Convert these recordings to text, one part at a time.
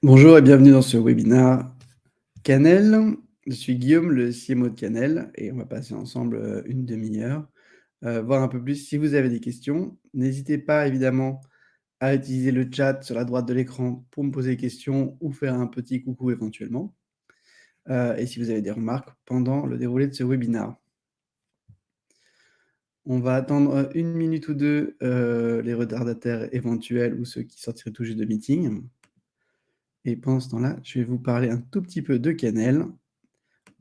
Bonjour et bienvenue dans ce webinaire Cannelle. Je suis Guillaume, le CMO de Cannelle, et on va passer ensemble une demi-heure, voir un peu plus. Si vous avez des questions, n'hésitez pas évidemment à utiliser le chat sur la droite de l'écran pour me poser des questions ou faire un petit coucou éventuellement. Et si vous avez des remarques pendant le déroulé de ce webinaire. On va attendre une minute ou deux les retardataires éventuels ou ceux qui sortiraient tout juste de meeting. Et pendant ce temps-là, je vais vous parler un tout petit peu de Cannelle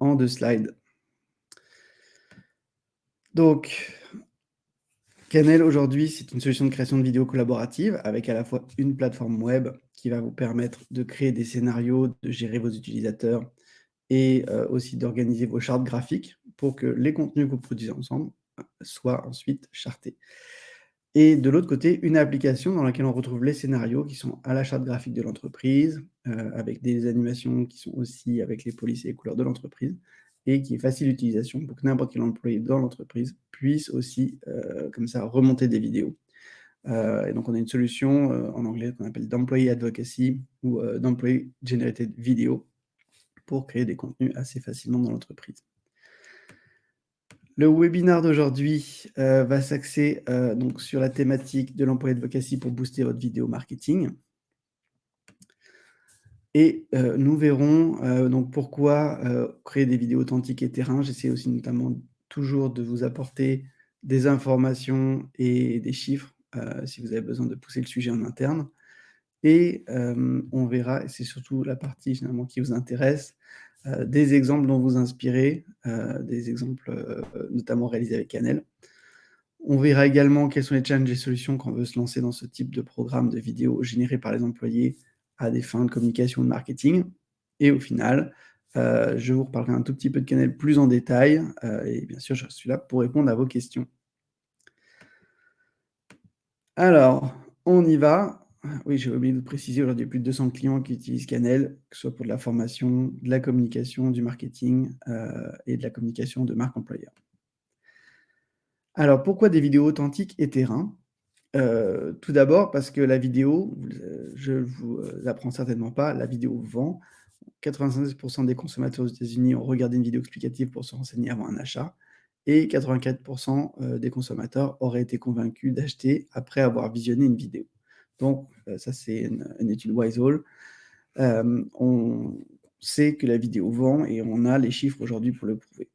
en 2 slides. Donc, Cannelle aujourd'hui, c'est une solution de création de vidéos collaborative avec à la fois une plateforme web qui va vous permettre de créer des scénarios, de gérer vos utilisateurs et aussi d'organiser vos chartes graphiques pour que les contenus que vous produisez ensemble soient ensuite chartés. Et de l'autre côté, une application dans laquelle on retrouve les scénarios qui sont à la charte graphique de l'entreprise, avec des animations qui sont aussi avec les polices et les couleurs de l'entreprise, et qui est facile d'utilisation pour que n'importe quel employé dans l'entreprise puisse aussi, comme ça, remonter des vidéos. Et donc on a une solution, en anglais qu'on appelle d'employee advocacy ou d'employee generated video pour créer des contenus assez facilement dans l'entreprise. Le webinaire d'aujourd'hui va s'axer donc sur la thématique de l'employé advocacy pour booster votre vidéo marketing. Et nous verrons donc pourquoi créer des vidéos authentiques et terrain. J'essaie aussi notamment toujours de vous apporter des informations et des chiffres si vous avez besoin de pousser le sujet en interne. Et on verra, et c'est surtout la partie finalement qui vous intéresse, des exemples dont vous inspirer, des exemples notamment réalisés avec Cannelle. On verra également quels sont les challenges et solutions quand on veut se lancer dans ce type de programme de vidéo généré par les employés à des fins de communication ou de marketing. Et au final, je vous reparlerai un tout petit peu de Cannelle plus en détail, et bien sûr, je suis là pour répondre à vos questions. Alors, on y va. Oui, j'ai oublié de préciser, aujourd'hui, il y a plus de 200 clients qui utilisent Cannelle, que ce soit pour de la formation, de la communication, du marketing, et de la communication de marque employeur. Alors, pourquoi des vidéos authentiques et terrain? Tout d'abord parce que la vidéo, je vous apprends certainement pas, la vidéo vend. 95 des consommateurs aux États-Unis ont regardé une vidéo explicative pour se renseigner avant un achat et 84 des consommateurs auraient été convaincus d'acheter après avoir visionné une vidéo. Donc ça, c'est une étude Wiseall. On sait que la vidéo vend et on a les chiffres aujourd'hui pour le prouver.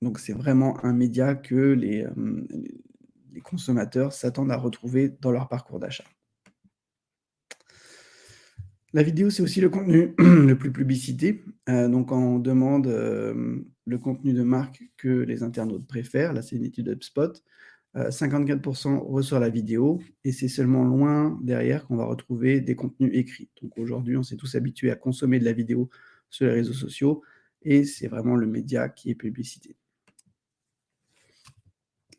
Donc c'est vraiment un média que les consommateurs s'attendent à retrouver dans leur parcours d'achat. La vidéo, c'est aussi le contenu le plus publicité. Donc on demande, le contenu de marque que les internautes préfèrent. Là, c'est une étude HubSpot. 54 ressort la vidéo et c'est seulement loin derrière qu'on va retrouver des contenus écrits. Donc aujourd'hui, on s'est tous habitués à consommer de la vidéo sur les réseaux sociaux et c'est vraiment le média qui est publicité.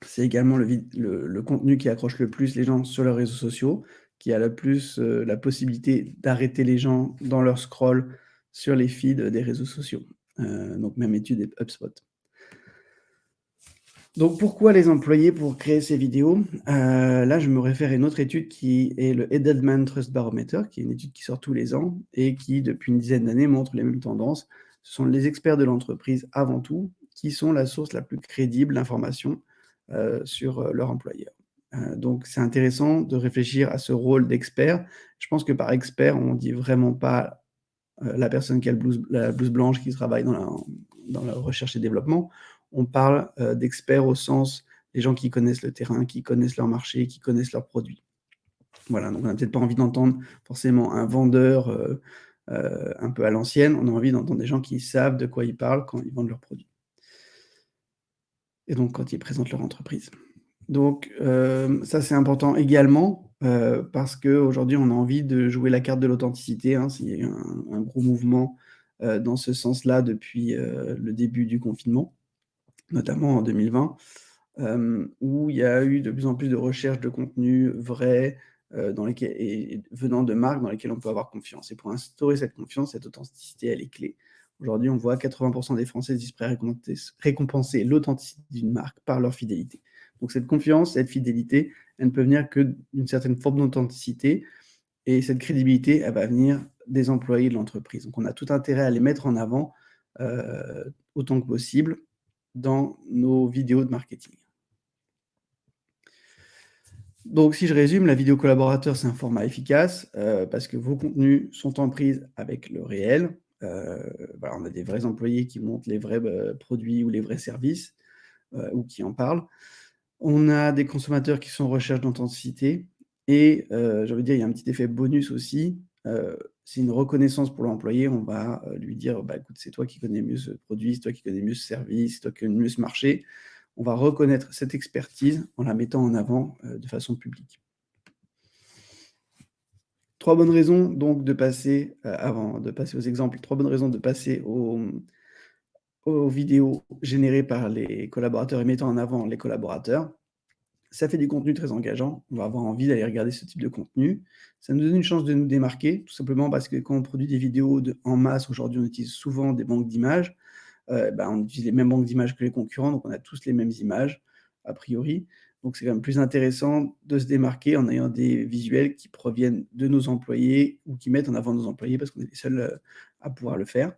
C'est également le contenu qui accroche le plus les gens sur leurs réseaux sociaux, qui a le plus, la possibilité d'arrêter les gens dans leur scroll sur les feeds des réseaux sociaux. Donc même étude et HubSpot. Donc pourquoi les employer pour créer ces vidéos? Là, je me réfère à une autre étude qui est le Edelman Trust Barometer, qui est une étude qui sort tous les ans et qui, depuis une dizaine d'années, montre les mêmes tendances. Ce sont les experts de l'entreprise, avant tout, qui sont la source la plus crédible d'informations sur leur employeur. Donc c'est intéressant de réfléchir à ce rôle d'expert. Je pense que par expert, on ne dit vraiment pas la personne qui a la blouse blanche qui travaille dans la recherche et développement. On parle d'experts au sens des gens qui connaissent le terrain, qui connaissent leur marché, qui connaissent leurs produits. Voilà, donc on n'a peut-être pas envie d'entendre forcément un vendeur un peu à l'ancienne, on a envie d'entendre des gens qui savent de quoi ils parlent quand ils vendent leurs produits. Et donc quand ils présentent leur entreprise. Donc ça, c'est important également, parce qu'aujourd'hui, on a envie de jouer la carte de l'authenticité, hein. Il y a eu un gros mouvement, dans ce sens-là depuis, le début du confinement, notamment en 2020, où il y a eu de plus en plus de recherches de contenus vrais, dans lesquels et venant de marques dans lesquelles on peut avoir confiance. Et pour instaurer cette confiance, cette authenticité, elle est clé. Aujourd'hui, on voit 80 des Français disent prêts à récompenser l'authenticité d'une marque par leur fidélité. Donc cette confiance, cette fidélité, elle ne peut venir que d'une certaine forme d'authenticité et cette crédibilité, elle va venir des employés de l'entreprise. Donc on a tout intérêt à les mettre en avant, autant que possible dans nos vidéos de marketing. Donc si je résume, la vidéo collaborateur, c'est un format efficace, parce que vos contenus sont en prise avec le réel. Voilà, on a des vrais employés qui montrent les vrais, produits ou les vrais services, ou qui en parlent. On a des consommateurs qui sont en recherche d'authenticité et j'ai envie de dire, il y a un petit effet bonus aussi, c'est une reconnaissance pour l'employé. On va, lui dire: «Bah, écoute, c'est toi qui connais mieux ce produit, c'est toi qui connais mieux ce service, c'est toi qui connais mieux ce marché». On va reconnaître cette expertise en la mettant en avant, de façon publique. 3 bonnes raisons donc de passer, avant de passer aux exemples, 3 bonnes raisons de passer aux vidéos générées par les collaborateurs et mettant en avant les collaborateurs. Ça fait du contenu très engageant, on va avoir envie d'aller regarder ce type de contenu. Ça nous donne une chance de nous démarquer, tout simplement parce que quand on produit des vidéos en masse, aujourd'hui, on utilise souvent des banques d'images. On utilise les mêmes banques d'images que les concurrents, donc on a tous les mêmes images, a priori. Donc c'est quand même plus intéressant de se démarquer en ayant des visuels qui proviennent de nos employés ou qui mettent en avant nos employés parce qu'on est les seuls, à pouvoir le faire.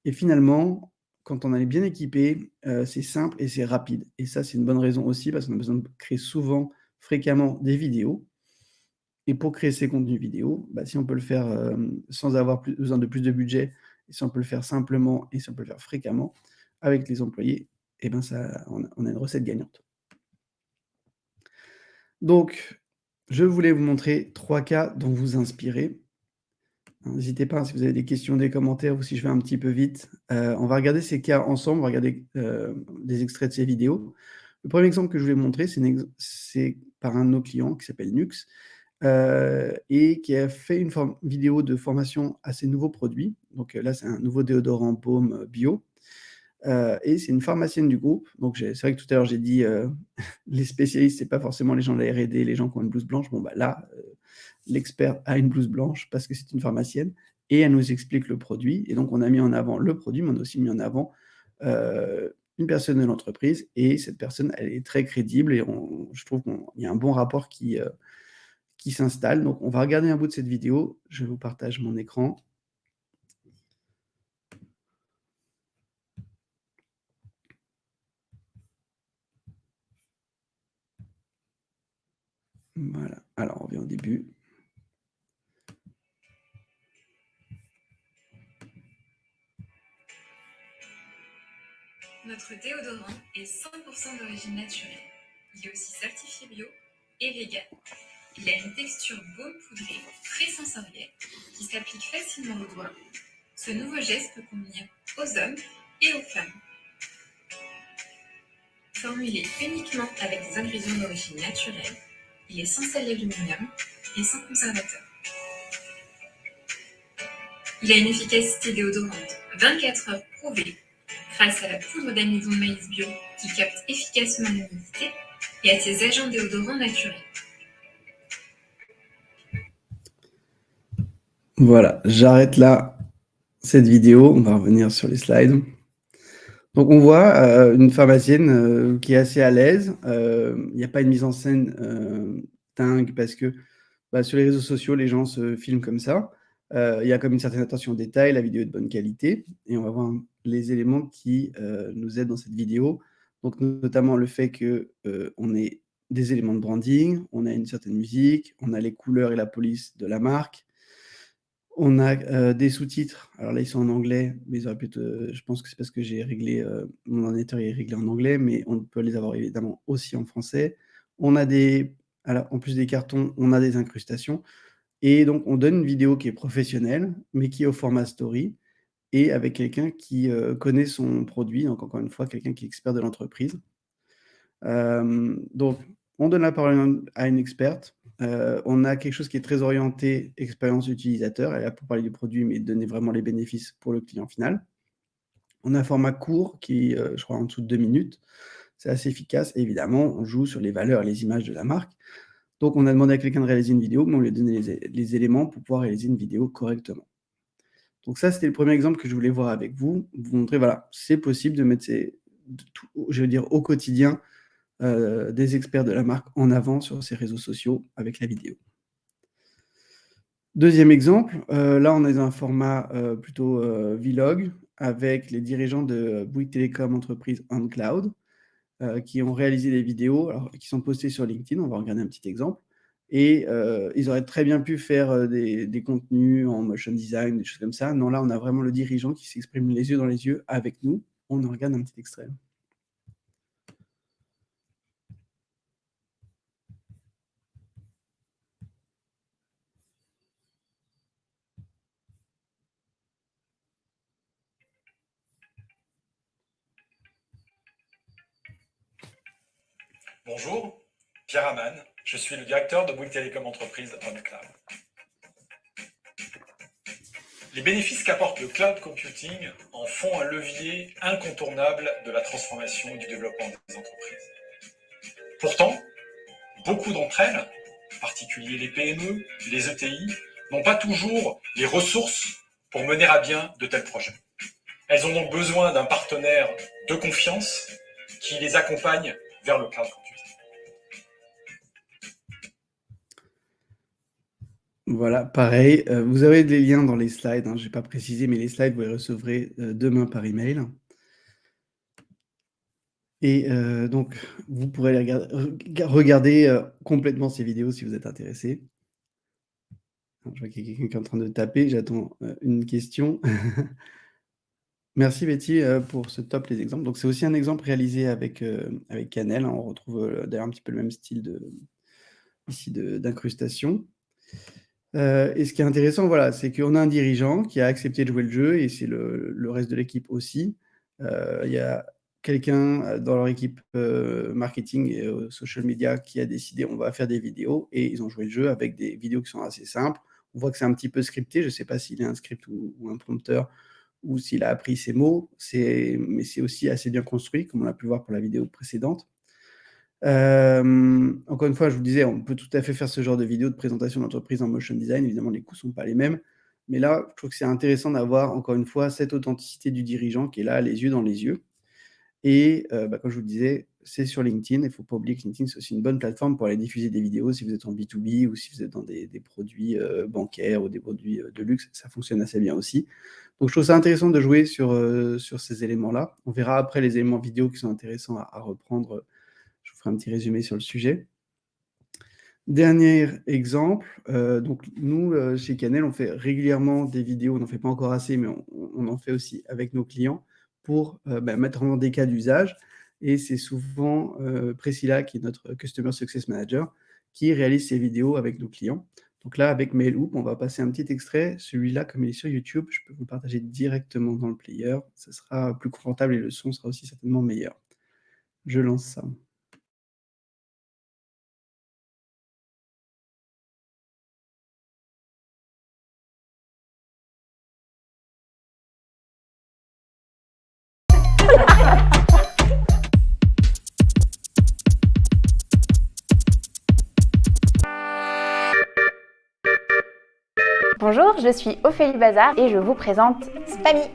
Et finalement, quand on est bien équipé, c'est simple et c'est rapide. Et ça, c'est une bonne raison aussi parce qu'on a besoin de créer souvent, fréquemment des vidéos. Et pour créer ces contenus vidéo, si on peut le faire, sans avoir besoin de plus de budget, et si on peut le faire simplement et si on peut le faire fréquemment avec les employés, et ben ça on a une recette gagnante. Donc, je voulais vous montrer 3 cas dont vous inspirer. N'hésitez pas, hein, si vous avez des questions, des commentaires ou si je vais un petit peu vite. On va regarder ces cas ensemble, on va regarder, des extraits de ces vidéos. Le premier exemple que je voulais montrer, c'est par un de nos clients qui s'appelle Nux, et qui a fait une vidéo de formation à ses nouveaux produits. Donc, là, c'est un nouveau déodorant baume, bio, et c'est une pharmacienne du groupe. Donc c'est vrai que tout à l'heure j'ai dit, les spécialistes, c'est pas forcément les gens de la R&D, les gens qui ont une blouse blanche. Bon, là, l'expert a une blouse blanche parce que c'est une pharmacienne et elle nous explique le produit et donc on a mis en avant le produit, mais on a aussi mis en avant, une personne de l'entreprise et cette personne, elle est très crédible et je trouve qu'il y a un bon rapport qui s'installe. Donc on va regarder un bout de cette vidéo. Je vous partage mon écran. Voilà, alors on revient au début. Notre déodorant est 100% d'origine naturelle. Il est aussi certifié bio et vegan. Il a une texture baume poudrée, très sensorielle, qui s'applique facilement aux doigts. Ce nouveau geste peut convenir aux hommes et aux femmes. Formulé uniquement avec des ingrédients d'origine naturelle, il est sans sel d'aluminium et sans conservateur. Il a une efficacité déodorante 24 heures prouvée grâce à la poudre d'amidon de maïs bio qui capte efficacement l'humidité et à ses agents déodorants naturels. Voilà, j'arrête là cette vidéo. On va revenir sur les slides. Donc on voit, une pharmacienne, qui est assez à l'aise. Il n'y a pas une mise en scène, dingue parce que, sur les réseaux sociaux, les gens se filment comme ça. Il y a comme une certaine attention aux détails, la vidéo est de bonne qualité et on va voir les éléments qui, nous aident dans cette vidéo. Donc notamment le fait que, on ait des éléments de branding, on a une certaine musique, on a les couleurs et la police de la marque. On a, des sous-titres. Alors là, ils sont en anglais, mais ils auraient pu être, je pense que c'est parce que j'ai réglé, mon ordinateur est réglé en anglais, mais on peut les avoir évidemment aussi en français. On a en plus des cartons, on a des incrustations et donc on donne une vidéo qui est professionnelle, mais qui est au format story et avec quelqu'un qui, connaît son produit, donc encore une fois, quelqu'un qui est expert de l'entreprise. Donc on donne la parole à une experte. On a quelque chose qui est très orienté expérience utilisateur. Elle est là pour parler du produit, mais donner vraiment les bénéfices pour le client final. On a un format court qui, je crois en dessous de 2 minutes. C'est assez efficace et évidemment, on joue sur les valeurs et les images de la marque. Donc on a demandé à quelqu'un de réaliser une vidéo, mais on lui a donné les éléments pour pouvoir réaliser une vidéo correctement. Donc ça, c'était le premier exemple que je voulais voir avec vous. Vous montrer, voilà, c'est possible de mettre je veux dire au quotidien, des experts de la marque en avant sur ces réseaux sociaux avec la vidéo. Deuxième exemple, là, on est dans un format, plutôt, vlog avec les dirigeants de Bouygues Télécom Entreprises on Cloud, qui ont réalisé des vidéos, alors qui sont postées sur LinkedIn. On va regarder un petit exemple et ils auraient très bien pu faire, des contenus en motion design, des choses comme ça. Non, là, on a vraiment le dirigeant qui s'exprime les yeux dans les yeux avec nous. On en regarde un petit extrait. Bonjour, Pierre Amann, je suis le directeur de Bouygues Télécom Entreprises on Cloud. Les bénéfices qu'apporte le cloud computing en font un levier incontournable de la transformation et du développement des entreprises. Pourtant, beaucoup d'entre elles, en particulier les PME, les ETI, n'ont pas toujours les ressources pour mener à bien de tels projets. Elles ont donc besoin d'un partenaire de confiance qui les accompagne vers le cloud computing. Voilà, pareil, vous avez des liens dans les slides, hein, j'ai pas précisé, mais les slides, vous les recevrez, demain par email et donc vous pourrez les regarder, complètement ces vidéos si vous êtes intéressé. Alors, je vois qu'il y a quelqu'un qui est en train de taper, j'attends, une question. Merci Betty, pour ce top les exemples. Donc c'est aussi un exemple réalisé avec Cannelle, hein. On retrouve, d'ailleurs un petit peu le même style d'incrustation. Et ce qui est intéressant, voilà, c'est qu'on a un dirigeant qui a accepté de jouer le jeu et c'est le reste de l'équipe aussi. Il y a quelqu'un, dans leur équipe, marketing et social media qui a décidé: «On va faire des vidéos» et ils ont joué le jeu avec des vidéos qui sont assez simples. On voit que c'est un petit peu scripté, je ne sais pas s'il y a un script ou un prompteur ou s'il a appris ses mots, mais c'est aussi assez bien construit comme on a pu voir pour la vidéo précédente. Encore une fois, je vous disais, on peut tout à fait faire ce genre de vidéo de présentation d'entreprise en motion design. Évidemment, les coûts sont pas les mêmes. Mais là, je trouve que c'est intéressant d'avoir, encore une fois, cette authenticité du dirigeant qui est là, les yeux dans les yeux. Et comme je vous le disais, c'est sur LinkedIn. Il ne faut pas oublier que LinkedIn, c'est aussi une bonne plateforme pour aller diffuser des vidéos si vous êtes en B2B ou si vous êtes dans des produits bancaires ou des produits de luxe. Ça fonctionne assez bien aussi. Donc, je trouve ça intéressant de jouer sur ces éléments-là. On verra après les éléments vidéo qui sont intéressants à reprendre. Je vous ferai un petit résumé sur le sujet. Dernier exemple, donc nous, chez Cannelle, on fait régulièrement des vidéos, on n'en fait pas encore assez, mais on en fait aussi avec nos clients pour, mettre en des cas d'usage et c'est souvent, Priscilla, qui est notre Customer Success Manager, qui réalise ces vidéos avec nos clients. Donc là, avec Mailhoop, on va passer un petit extrait. Celui-là, comme il est sur YouTube, je peux vous le partager directement dans le player. Ça sera plus confortable et le son sera aussi certainement meilleur. Je lance ça. Bonjour, je suis Ophélie Bazar et je vous présente Spammy.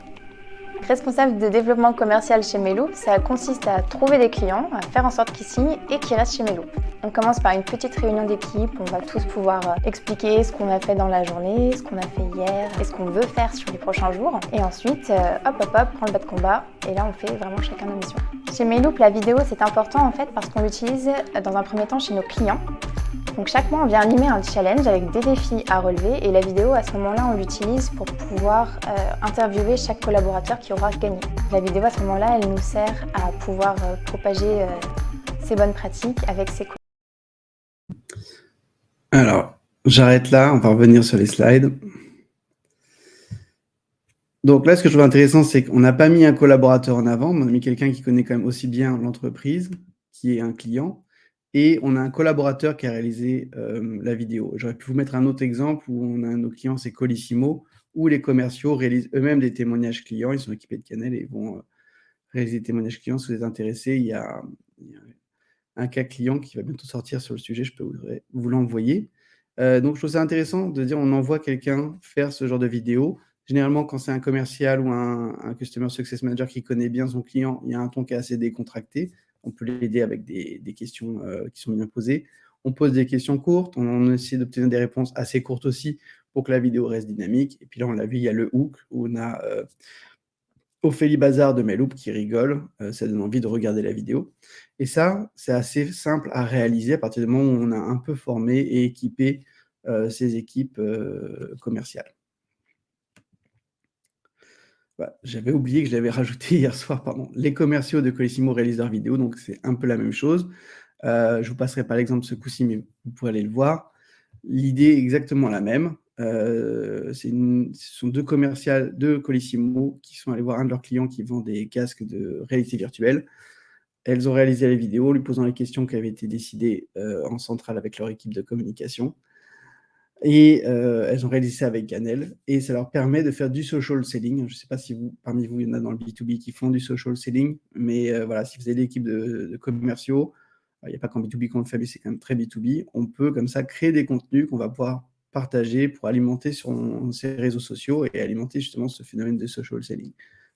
Responsable de développement commercial chez Mailhoop, ça consiste à trouver des clients, à faire en sorte qu'ils signent et qu'ils restent chez Mailhoop. On commence par une petite réunion d'équipe, on va tous pouvoir expliquer ce qu'on a fait dans la journée, ce qu'on a fait hier et ce qu'on veut faire sur les prochains jours. Et ensuite, hop, prend le bas de combat et là on fait vraiment chacun nos missions. Chez Mailhoop, la vidéo c'est important en fait parce qu'on l'utilise dans un premier temps chez nos clients. Donc chaque mois, on vient animer un challenge avec des défis à relever et la vidéo, à ce moment-là, on l'utilise pour pouvoir interviewer chaque collaborateur qui aura gagné. La vidéo, à ce moment-là, elle nous sert à pouvoir propager ces bonnes pratiques avec ses collaborateurs. Alors, j'arrête là, on va revenir sur les slides. Donc là, ce que je trouve intéressant, c'est qu'on n'a pas mis un collaborateur en avant, on a mis quelqu'un qui connaît quand même aussi bien l'entreprise, qui est un client, et on a un collaborateur qui a réalisé la vidéo. J'aurais pu vous mettre un autre exemple où on a un de nos clients, c'est Colissimo, où les commerciaux réalisent eux-mêmes des témoignages clients. Ils sont équipés de Cannelle et vont réaliser des témoignages clients. Si vous êtes intéressé, il y a un cas client qui va bientôt sortir sur le sujet, je peux vous l'envoyer. Donc je trouve ça intéressant de dire on envoie quelqu'un faire ce genre de vidéo. Généralement, quand c'est un commercial ou un Customer Success Manager qui connaît bien son client, il y a un ton qui est assez décontracté. On peut l'aider avec des questions qui sont bien posées. On pose des questions courtes, on essaie d'obtenir des réponses assez courtes aussi pour que la vidéo reste dynamique. Et puis là, on l'a vu, il y a le hook où on a Ophélie Bazar de Meloup qui rigole, ça donne envie de regarder la vidéo. Et ça, c'est assez simple à réaliser à partir du moment où on a un peu formé et équipé ces équipes commerciales. Bah, j'avais oublié que je l'avais rajouté hier soir, pardon. Les commerciaux de Colissimo réalisent leurs vidéos, donc c'est un peu la même chose. Je vous passerai pas l'exemple ce coup-ci, mais vous pourrez aller le voir. L'idée est exactement la même. Ce sont deux commerciales de Colissimo qui sont allés voir un de leurs clients qui vend des casques de réalité virtuelle. Elles ont réalisé la vidéo, lui posant les questions qui avaient été décidées en centrale avec leur équipe de communication. Et elles ont réalisé ça avec Ganel et ça leur permet de faire du social selling. Je ne sais pas si parmi vous, il y en a dans le B2B qui font du social selling, mais voilà, si vous avez l'équipe de commerciaux, il n'y a pas qu'en B2B qu'on le fait, mais c'est quand même très B2B, on peut comme ça créer des contenus qu'on va pouvoir partager pour alimenter sur ces réseaux sociaux et alimenter justement ce phénomène de social selling.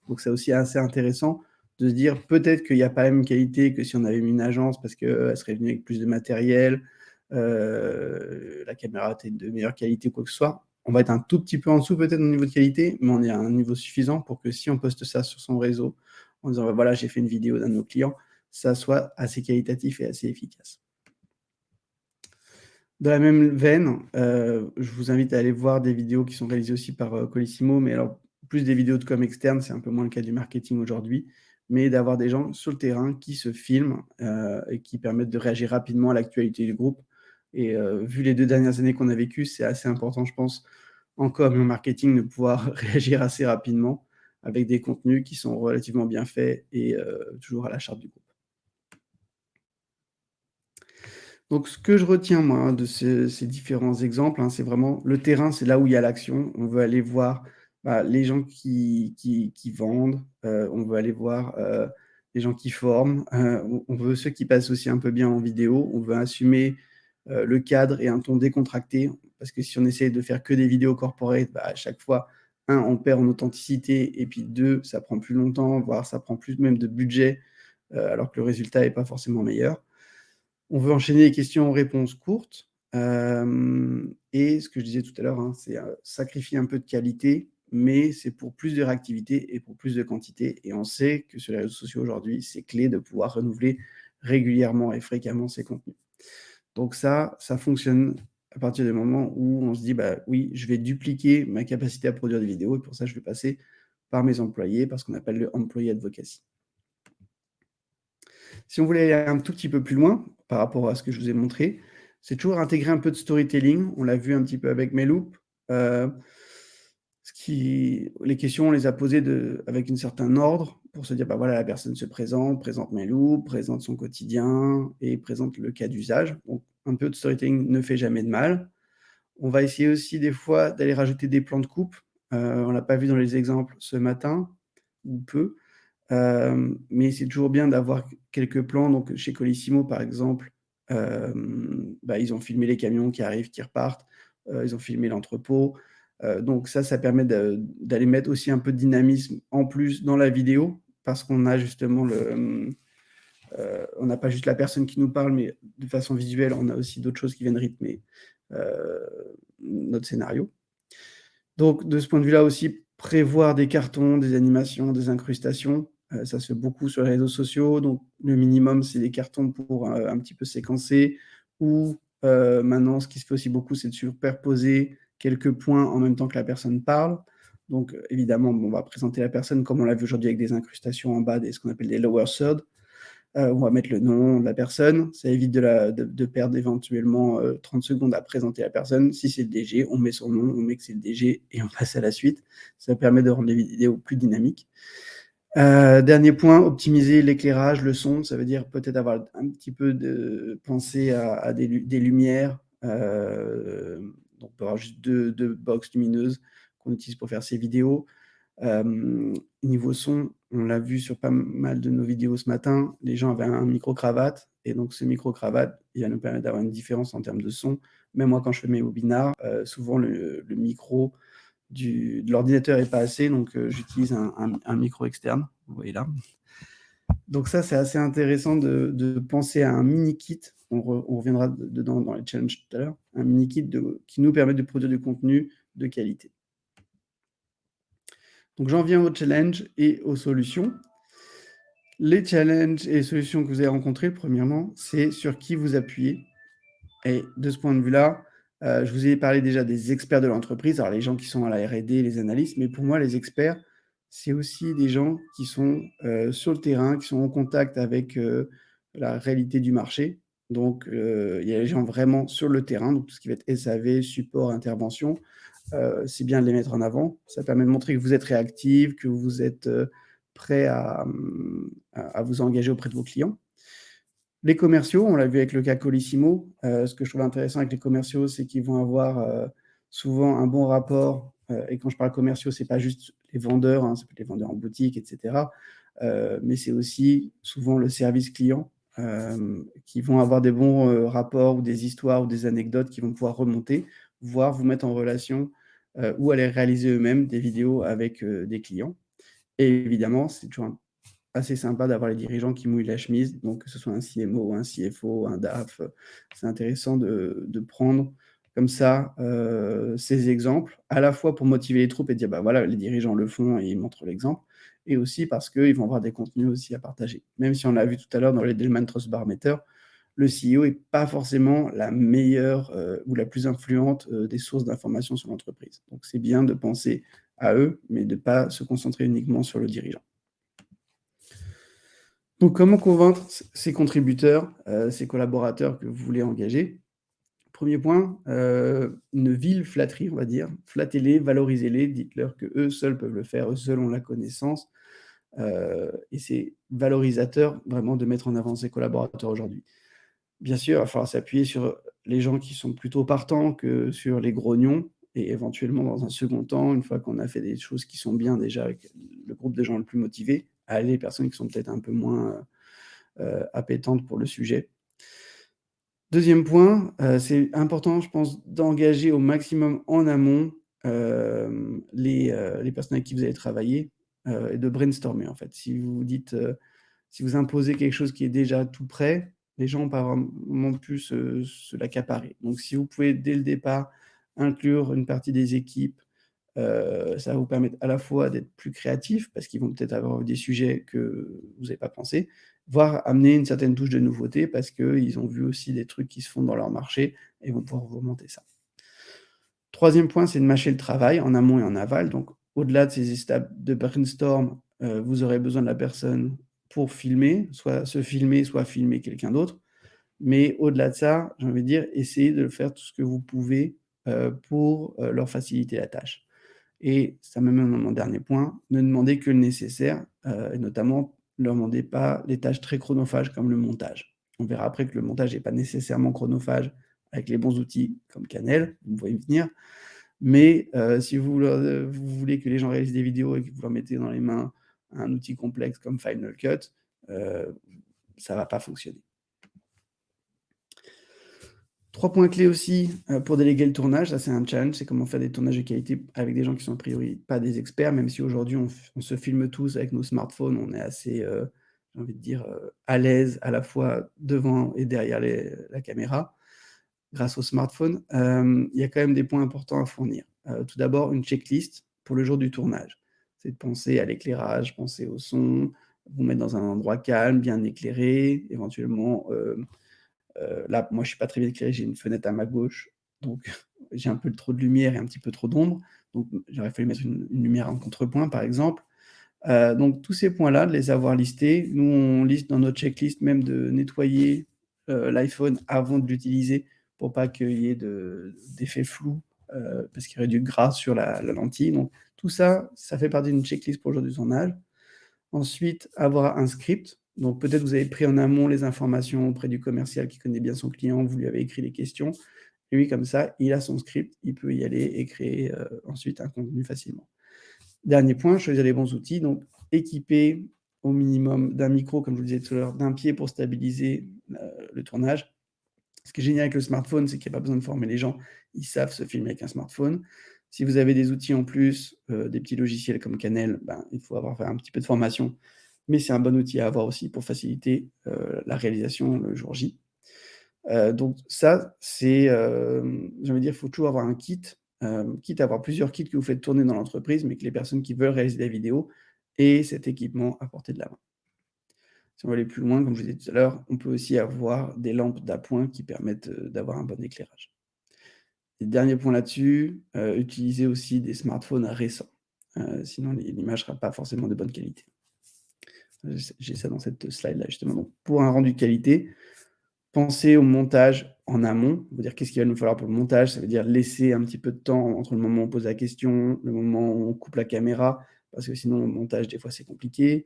Donc c'est aussi assez intéressant de se dire peut-être qu'il n'y a pas la même qualité que si on avait mis une agence parce qu'elle serait venue avec plus de matériel, la caméra est de meilleure qualité ou quoi que ce soit. On va être un tout petit peu en dessous peut-être au niveau de qualité, mais on est à un niveau suffisant pour que si on poste ça sur son réseau en disant voilà, j'ai fait une vidéo d'un de nos clients, ça soit assez qualitatif et assez efficace. Dans la même veine, je vous invite à aller voir des vidéos qui sont réalisées aussi par Colissimo, mais alors plus des vidéos de com externe, c'est un peu moins le cas du marketing aujourd'hui, mais d'avoir des gens sur le terrain qui se filment et qui permettent de réagir rapidement à l'actualité du groupe. Et vu les 2 dernières années qu'on a vécues, c'est assez important, je pense, en com et en marketing, de pouvoir réagir assez rapidement avec des contenus qui sont relativement bien faits et toujours à la charte du groupe. Donc ce que je retiens moi, hein, de ces différents exemples, hein, c'est vraiment le terrain, c'est là où il y a l'action. On veut aller voir, les gens qui vendent, on veut aller voir, les gens qui forment, on veut ceux qui passent aussi un peu bien en vidéo. On veut assumer, le cadre et un ton décontracté parce que si on essaie de faire que des vidéos corporate, à chaque fois, 1, on perd en authenticité et puis 2, ça prend plus longtemps, voire ça prend plus même de budget, alors que le résultat est pas forcément meilleur. On veut enchaîner les questions-réponses courtes. Et ce que je disais tout à l'heure, hein, c'est sacrifier un peu de qualité, mais c'est pour plus de réactivité et pour plus de quantité. Et on sait que sur les réseaux sociaux aujourd'hui, c'est clé de pouvoir renouveler régulièrement et fréquemment ces contenus. Donc ça fonctionne à partir du moment où on se dit, oui, je vais dupliquer ma capacité à produire des vidéos et pour ça, je vais passer par mes employés, par ce qu'on appelle le employee advocacy. Si on voulait aller un tout petit peu plus loin, par rapport à ce que je vous ai montré, c'est toujours intégrer un peu de storytelling. On l'a vu un petit peu avec Meloup. Les questions, on les a posées avec un certain ordre pour se dire, voilà, la personne se présente Meloup, présente son quotidien et présente le cas d'usage. Donc, un peu de storytelling ne fait jamais de mal. On va essayer aussi des fois d'aller rajouter des plans de coupe. On l'a pas vu dans les exemples ce matin, ou peu. Mais c'est toujours bien d'avoir quelques plans. Donc, chez Colissimo, par exemple, ils ont filmé les camions qui arrivent, qui repartent. Ils ont filmé l'entrepôt. Donc ça permet d'aller mettre aussi un peu de dynamisme en plus dans la vidéo parce qu'on a justement on n'a pas juste la personne qui nous parle, mais de façon visuelle, on a aussi d'autres choses qui viennent rythmer notre scénario. Donc, de ce point de vue-là aussi, prévoir des cartons, des animations, des incrustations, ça se fait beaucoup sur les réseaux sociaux. Donc, le minimum, c'est des cartons pour un petit peu séquencer. Ou maintenant, ce qui se fait aussi beaucoup, c'est de superposer quelques points en même temps que la personne parle. Donc, évidemment, on va présenter la personne comme on l'a vu aujourd'hui avec des incrustations en bas, ce qu'on appelle des lower third. On va mettre le nom de la personne. Ça évite de perdre éventuellement 30 secondes à présenter la personne. Si c'est le DG, on met son nom, on met que c'est le DG et on passe à la suite. Ça permet de rendre les vidéos plus dynamiques. Dernier point, optimiser l'éclairage, le son. Ça veut dire peut-être avoir un petit peu de penser à des lumières. Donc, on peut avoir juste deux box lumineuses qu'on utilise pour faire ces vidéos. Niveau son, on l'a vu sur pas mal de nos vidéos ce matin, les gens avaient un micro-cravate et donc ce micro-cravate, il va nous permettre d'avoir une différence en termes de son. Même moi, quand je fais mes webinars, souvent le micro de l'ordinateur n'est pas assez, donc j'utilise un micro externe, vous voyez là. Donc ça, c'est assez intéressant de penser à un mini-kit, on reviendra dedans dans les challenges tout à l'heure, un mini-kit qui nous permet de produire du contenu de qualité. Donc j'en viens aux challenges et aux solutions. Les challenges et les solutions que vous avez rencontrées, premièrement, c'est sur qui vous appuyez. Et de ce point de vue-là, je vous ai parlé déjà des experts de l'entreprise, alors les gens qui sont à la R&D, les analystes, mais pour moi, les experts, c'est aussi des gens qui sont sur le terrain, qui sont en contact avec la réalité du marché. Donc, il y a les gens vraiment sur le terrain, donc tout ce qui va être SAV, support, intervention, c'est bien de les mettre en avant. Ça permet de montrer que vous êtes réactif, que vous êtes prêt à vous engager auprès de vos clients. Les commerciaux, on l'a vu avec le cas Colissimo, ce que je trouve intéressant avec les commerciaux, c'est qu'ils vont avoir souvent un bon rapport, et quand je parle commerciaux, c'est pas juste les vendeurs, hein, ça peut être les vendeurs en boutique, et cetera, mais c'est aussi souvent le service client, qui vont avoir des bons rapports ou des histoires ou des anecdotes qui vont pouvoir remonter, voire vous mettre en relation, ou aller réaliser eux-mêmes des vidéos avec des clients. Et évidemment, c'est toujours assez sympa d'avoir les dirigeants qui mouillent la chemise, donc que ce soit un CMO, un CFO, un DAF, c'est intéressant de prendre comme ça ces exemples, à la fois pour motiver les troupes et dire: «Bah, voilà, les dirigeants le font et ils montrent l'exemple», et aussi parce qu'ils vont avoir des contenus aussi à partager. Même si on l'a vu tout à l'heure dans les Delman Trust Barometer, le CEO est pas forcément la meilleure, ou la plus influente, des sources d'informations sur l'entreprise. Donc c'est bien de penser à eux, mais de pas se concentrer uniquement sur le dirigeant. Donc comment convaincre ces contributeurs, ces collaborateurs que vous voulez engager? Premier point, une vive flatterie, on va dire. Flattez-les, valorisez-les, dites-leur qu'eux seuls peuvent le faire, eux seuls ont la connaissance, et c'est valorisateur vraiment de mettre en avant ces collaborateurs aujourd'hui. Bien sûr, il va falloir s'appuyer sur les gens qui sont plutôt partants que sur les grognons, et éventuellement dans un second temps, une fois qu'on a fait des choses qui sont bien déjà avec le groupe de gens le plus motivés, aller les personnes qui sont peut-être un peu moins, appétentes pour le sujet. Deuxième point, c'est important, je pense, d'engager au maximum en amont, les personnes avec qui vous allez travailler, et de brainstormer, en fait. Si vous dites, si vous imposez quelque chose qui est déjà tout prêt, les gens vont pas vraiment plus se l'accaparer. Donc si vous pouvez, dès le départ, inclure une partie des équipes, ça va vous permettre à la fois d'être plus créatif, parce qu'ils vont peut-être avoir des sujets que vous n'avez pas pensé, voire amener une certaine touche de nouveauté, parce qu'ils ont vu aussi des trucs qui se font dans leur marché et vont pouvoir remonter ça. Troisième point, c'est de mâcher le travail en amont et en aval. Donc au-delà de ces étapes de brainstorm, vous aurez besoin de la personne pour filmer, soit se filmer, soit filmer quelqu'un d'autre. Mais au-delà de ça, j'ai envie de dire, essayez de faire tout ce que vous pouvez, pour, leur faciliter la tâche. Et ça m'amène à mon dernier point, ne demandez que le nécessaire, et notamment ne leur demandez pas les tâches très chronophages comme le montage. On verra après que le montage n'est pas nécessairement chronophage avec les bons outils comme Canel, vous me voyez venir. Mais si vous voulez que les gens réalisent des vidéos et que vous leur mettez dans les mains un outil complexe comme Final Cut, ça ne va pas fonctionner. 3 points clés aussi, pour déléguer le tournage, ça c'est un challenge, c'est comment faire des tournages de qualité avec des gens qui sont a priori pas des experts, même si aujourd'hui on se filme tous avec nos smartphones, on est assez, j'ai envie de dire, à l'aise à la fois devant et derrière la caméra, grâce au smartphone. Il y a quand même des points importants à fournir. Tout d'abord, une checklist pour le jour du tournage. C'est de penser à l'éclairage, penser au son, vous mettre dans un endroit calme, bien éclairé, éventuellement, là, moi, je suis pas très bien éclairé, j'ai une fenêtre à ma gauche, donc j'ai un peu trop de lumière et un petit peu trop d'ombre, donc il aurait fallu mettre une lumière en contrepoint, par exemple. Donc tous ces points-là, de les avoir listés. Nous, on liste dans notre checklist même de nettoyer, l'iPhone avant de l'utiliser pour pas qu'il y ait d'effets flous, parce qu'il y aurait du gras sur la lentille. Donc tout ça, ça fait partie d'une checklist pour le jour du tournage. Ensuite, avoir un script. Donc peut-être vous avez pris en amont les informations auprès du commercial qui connaît bien son client, vous lui avez écrit les questions, et lui comme ça, il a son script, il peut y aller et créer, ensuite un contenu facilement. Dernier point, choisir les bons outils, donc équiper au minimum d'un micro, comme je vous le disais tout à l'heure, d'un pied pour stabiliser, le tournage. Ce qui est génial avec le smartphone, c'est qu'il n'y a pas besoin de former les gens, ils savent se filmer avec un smartphone. Si vous avez des outils en plus, des petits logiciels comme Canel, ben, il faut avoir fait un petit peu de formation, mais c'est un bon outil à avoir aussi pour faciliter, la réalisation le jour J. Donc ça, c'est, j'ai envie de dire, il faut toujours avoir un kit, quitte à avoir plusieurs kits que vous faites tourner dans l'entreprise, mais que les personnes qui veulent réaliser des vidéos aient cet équipement à portée de la main. Si on veut aller plus loin, comme je vous disais tout à l'heure, on peut aussi avoir des lampes d'appoint qui permettent, d'avoir un bon éclairage. Et dernier point là-dessus, utiliser aussi des smartphones récents, sinon l'image ne sera pas forcément de bonne qualité. J'ai ça dans cette slide-là justement. Donc pour un rendu de qualité, pensez au montage en amont. On veut dire qu'est-ce qu'il va nous falloir pour le montage? Ça veut dire laisser un petit peu de temps entre le moment où on pose la question, le moment où on coupe la caméra, parce que sinon, le montage, des fois, c'est compliqué.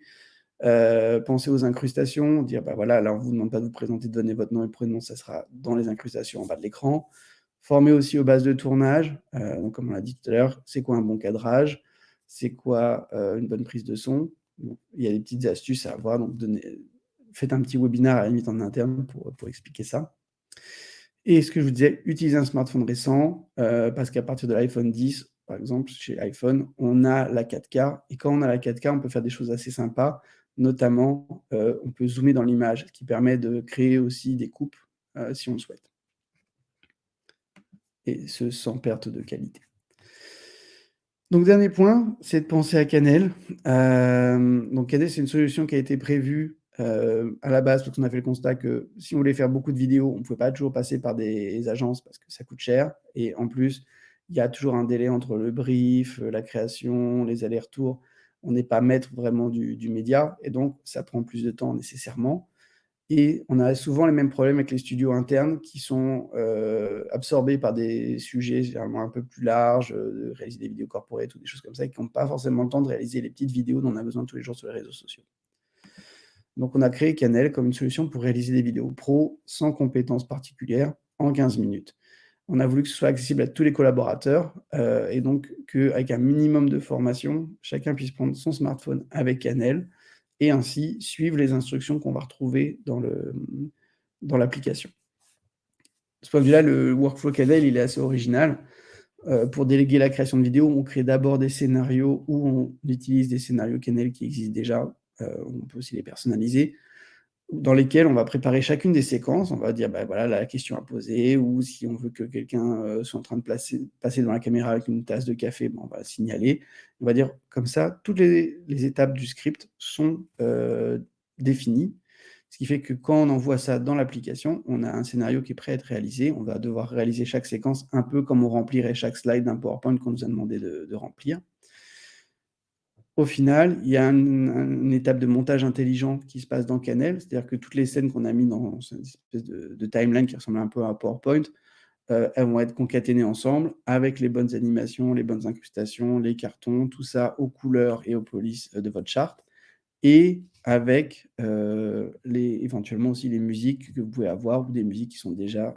Pensez aux incrustations, dire, bah voilà, là, on ne vous demande pas de vous présenter, de donner votre nom et prénom, ça sera dans les incrustations en bas de l'écran. Formez aussi aux bases de tournage. Donc, comme on l'a dit tout à l'heure, c'est quoi un bon cadrage? C'est quoi une bonne prise de son? Donc, il y a des petites astuces à avoir, donc faites un petit webinaire à la limite en interne pour expliquer ça. Et ce que je vous disais, utilisez un smartphone récent, parce qu'à partir de l'iPhone 10, par exemple, chez iPhone, on a la 4K. Et quand on a la 4K, on peut faire des choses assez sympas. Notamment, on peut zoomer dans l'image, ce qui permet de créer aussi des coupes, si on le souhaite. Et ce, sans perte de qualité. Donc, dernier point, c'est de penser à Canel. Donc, Canel, c'est une solution qui a été prévue à la base, parce qu'on a fait le constat que si on voulait faire beaucoup de vidéos, on ne pouvait pas toujours passer par des agences parce que ça coûte cher. Et en plus, il y a toujours un délai entre le brief, la création, les allers-retours. On n'est pas maître vraiment du média, et donc ça prend plus de temps nécessairement. Et on a souvent les mêmes problèmes avec les studios internes qui sont absorbés par des sujets généralement un peu plus larges, de réaliser des vidéos corporate ou des choses comme ça, et qui n'ont pas forcément le temps de réaliser les petites vidéos dont on a besoin tous les jours sur les réseaux sociaux. Donc on a créé Canel comme une solution pour réaliser des vidéos pro sans compétences particulières en 15 minutes. On a voulu que ce soit accessible à tous les collaborateurs et donc qu'avec un minimum de formation, chacun puisse prendre son smartphone avec Canel et ainsi suivre les instructions qu'on va retrouver dans l'application. De ce point de vue-là, le workflow Canel, il est assez original. Pour déléguer la création de vidéos, on crée d'abord des scénarios où on utilise des scénarios Canel qui existent déjà. On peut aussi les personnaliser, dans lesquels on va préparer chacune des séquences. On va dire, bah, voilà, la question à poser, ou si on veut que quelqu'un soit en train de passer devant la caméra avec une tasse de café, on va signaler. On va dire comme ça, toutes les étapes du script sont définies, ce qui fait que quand on envoie ça dans l'application, on a un scénario qui est prêt à être réalisé. On va devoir réaliser chaque séquence un peu comme on remplirait chaque slide d'un PowerPoint qu'on nous a demandé de remplir. Au final, il y a une étape de montage intelligent qui se passe dans Canel, c'est-à-dire que toutes les scènes qu'on a mis dans cette espèce de timeline qui ressemble un peu à un PowerPoint, elles vont être concaténées ensemble avec les bonnes animations, les bonnes incrustations, les cartons, tout ça aux couleurs et aux polices de votre charte, et avec éventuellement aussi les musiques que vous pouvez avoir ou des musiques qui sont déjà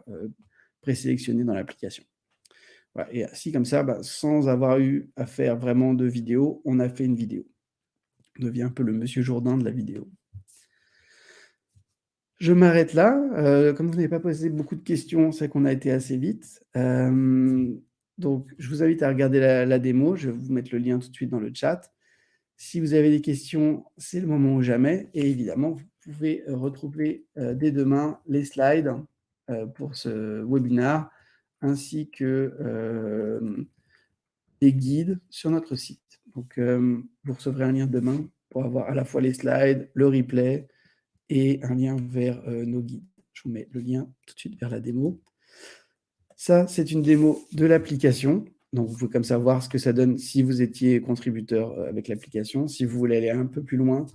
présélectionnées dans l'application. Voilà, et ainsi comme ça, sans avoir eu à faire vraiment de vidéo, on a fait une vidéo. On devient un peu le monsieur Jourdain de la vidéo. Je m'arrête là. Comme vous n'avez pas posé beaucoup de questions, c'est qu'on a été assez vite. Donc, je vous invite à regarder la démo. Je vais vous mettre le lien tout de suite dans le chat. Si vous avez des questions, c'est le moment ou jamais. Et évidemment, vous pouvez retrouver dès demain les slides pour ce webinaire, ainsi que des guides sur notre site. Donc, vous recevrez un lien demain pour avoir à la fois les slides, le replay et un lien vers nos guides. Je vous mets le lien tout de suite vers la démo. Ça, c'est une démo de l'application. Donc, vous pouvez comme ça voir ce que ça donne si vous étiez contributeur avec l'application. Si vous voulez aller un peu plus loin,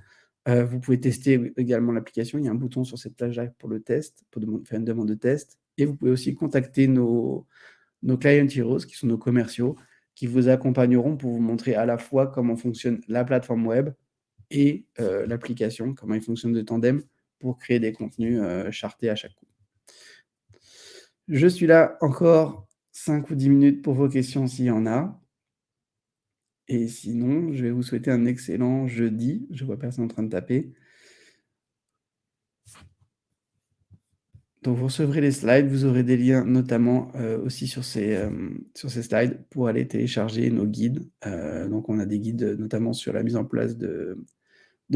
vous pouvez tester également l'application. Il y a un bouton sur cette page-là pour le test, pour faire une demande de test. Et vous pouvez aussi contacter nos client heroes, qui sont nos commerciaux, qui vous accompagneront pour vous montrer à la fois comment fonctionne la plateforme web et l'application, comment il fonctionne de tandem pour créer des contenus chartés à chaque coup. Je suis là encore 5 ou 10 minutes pour vos questions s'il y en a. Et sinon, je vais vous souhaiter un excellent jeudi. Je vois personne en train de taper. Donc, vous recevrez les slides. Vous aurez des liens, notamment aussi sur ces slides, pour aller télécharger nos guides. Donc, on a des guides notamment sur la mise en place de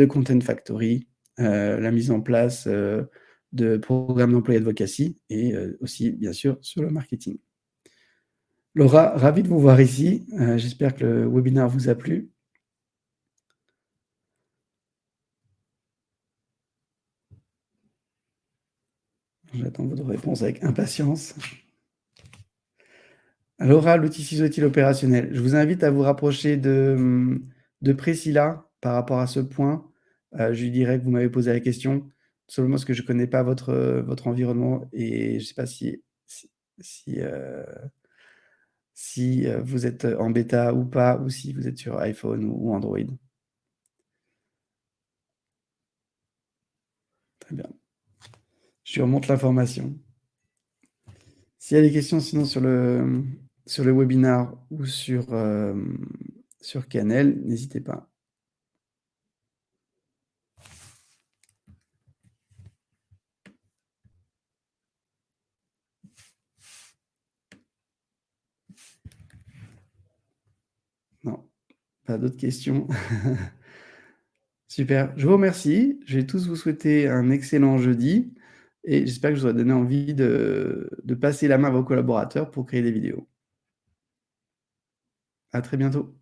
Content Factory, la mise en place de programmes d'employé advocacy et aussi, bien sûr, sur le marketing. Laura, ravi de vous voir ici. J'espère que le webinaire vous a plu. J'attends votre réponse avec impatience. Laura, l'outil ciseau est-il opérationnel? Je vous invite à vous rapprocher de Priscilla par rapport à ce point. Je lui dirai que vous m'avez posé la question, tout simplement parce que je ne connais pas votre environnement et je ne sais pas si vous êtes en bêta ou pas, ou si vous êtes sur iPhone ou Android. Très bien. Je remonte l'information. S'il y a des questions sinon sur le webinar ou sur Canel, n'hésitez pas. Non, pas d'autres questions. Super, je vous remercie. Je vais tous vous souhaiter un excellent jeudi et j'espère que je vous aurai donné envie de passer la main à vos collaborateurs pour créer des vidéos. À très bientôt.